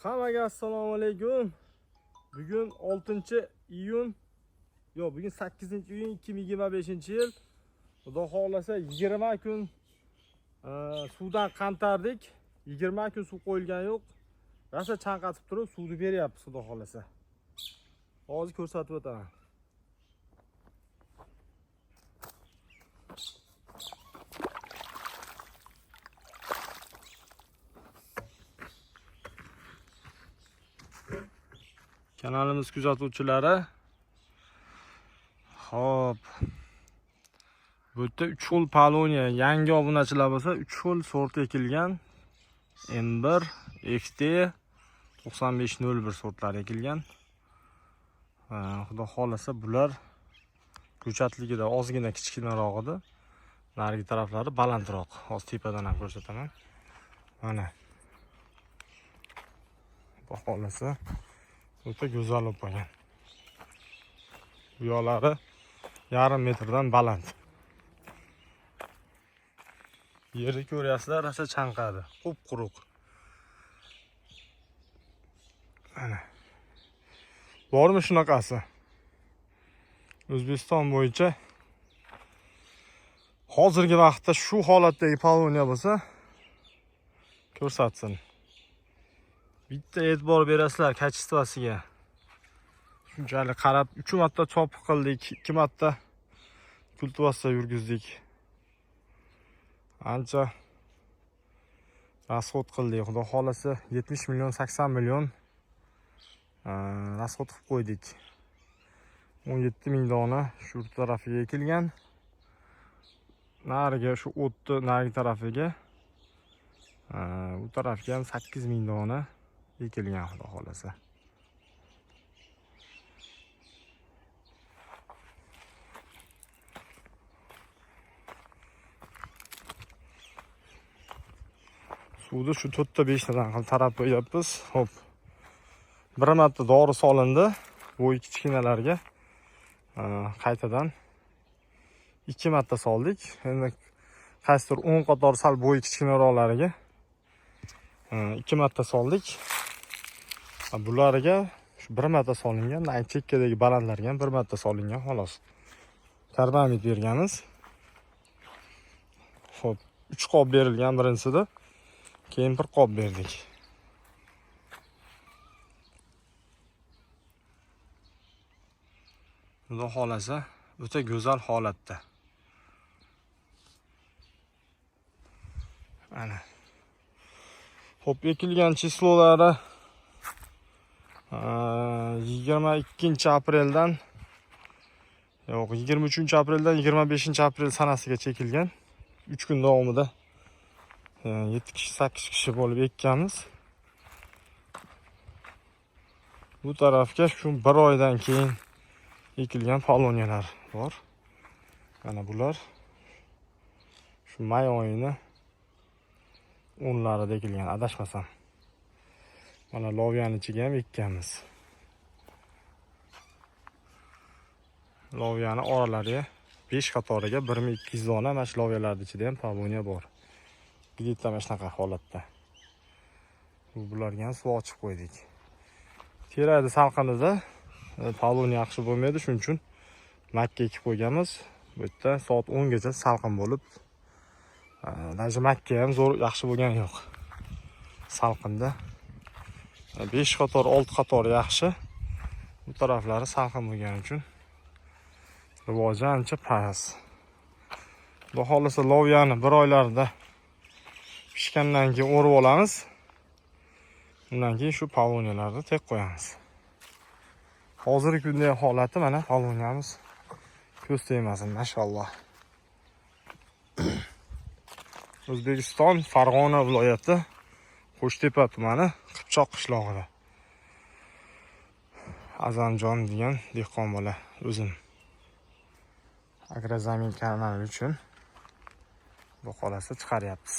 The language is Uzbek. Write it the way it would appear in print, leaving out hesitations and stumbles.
Hammaga assalomu alaykum. Bugun 6-iyun. Yo'q, bugun 8-iyun 2025-yil. Xudo xolasa 20 kun suvdan qantardik. 20 kun suv qo'yilgan yo'q. Rosa chanqatib turib suvni beryapmiz xudo xolasa. Hozir ko'rsatib o'taman. Kanalimiz kuzatuvchilari. Hop. Bu yerda 3 xil Polonia yangi obunachilar bo'lsa 3 xil sort ekilgan. M1, XT 9501 sortlari ekilgan. Xudo xolasa bular ko'chatligida ozgina kichkinaroq edi. Narigi taraflari balandroq. Hozir tepadan ham ko'rsataman. Mana. Xudo xolasa o'ta go'zal bo'lib qolgan. Bu yo'lari yarim metrdan baland. Yerni ko'ryapsizlar, rosa chanqadi, qup-quruq. Mana. Bormi shunaqasi? O'zbekiston bo'yicha hozirgi vaqtda shu holatdagi Polonia bo'lsa ko'rsatsin. Bitta e'tibor berasizlar kачествосiga. Shunchalik qarab 3 marta chop qildik, 2 marta kultivatsiya yurgizdik. Ancha rasxod qildik. Xudo xolasa 70 million, 80 million rasxod qilib qo'ydik. 17 ming dona shu tarafiga ekilgan. Nariga shu o'tni narigi tarafiga bu tarafga ham 8 ming dona ekilgan xudo xolasa. Suvni shu 4-5 tadan qilib tarab qo'yapmiz. Hop. Bir marta dori solindi bo'y kichkinalarga. Qaytadan 2 marta soldik. Endi qaysidir 10 qator sal bo'y kichkinaroqlariga 2 marta soldik. Bularga shu 1 marta solingan, chekkadagi balandlarga ham 1 marta solingan xolos. Karbamid berganmiz. Xo'p, 3 qop berilgan birinchisida. Keyin 1 qop berdik. Xudo xolasa o'ta go'zal holatda. Ana. Hop, ekilgan chislolari 22-apreldan yo'q, 23-apreldan 25-aprel sanasiga chekilgan. 3 kun davomida 7 kishi, 8 kishi bo'lib ekkanmiz. Bu tarafga shu 1 oydan keyin ekilgan Poloniyalar bor. Mana bular shu may oyini 10larida ekilgan, adashmasam. Mana lovyani ichiga ham ekkanmiz. Lovyani oralariga 5 qatoriga 1200 dona mana shu lovyalar ichida ham Polonia bor. Bitta mana shunaqa holatda. Bularga ham suv ochib qo'ydik. Teraydi salqinida Polonia yaxshi bo'lmaydi, shuning uchun makka ekib qo'yganmiz. Bu yerda soat 10 gacha salqin bo'lib, даже makka ham zo'r yaxshi bo'lgan yo'q. Salqinda 5 qator, 6 qator yaxshi. Bu taraflari salqin bo'lgani uchun rivoji ancha past. Xudo xolasa lovyani 1 oylarda pishgandan keyin o'rib olamiz. Undan keyin shu Poloniyalarni tek qo'yamiz. Hozirgi kunda holati mana Poloniyamiz ko'z tegmasin, mashalloh. O'zbekiston Farg'ona viloyati Qo'shtepa tumani Qipchoq qishlog'ida. Azamjon degan dehqon bola o'zim. Agrozamin kanali uchun bu xolasa chiqaryapmiz.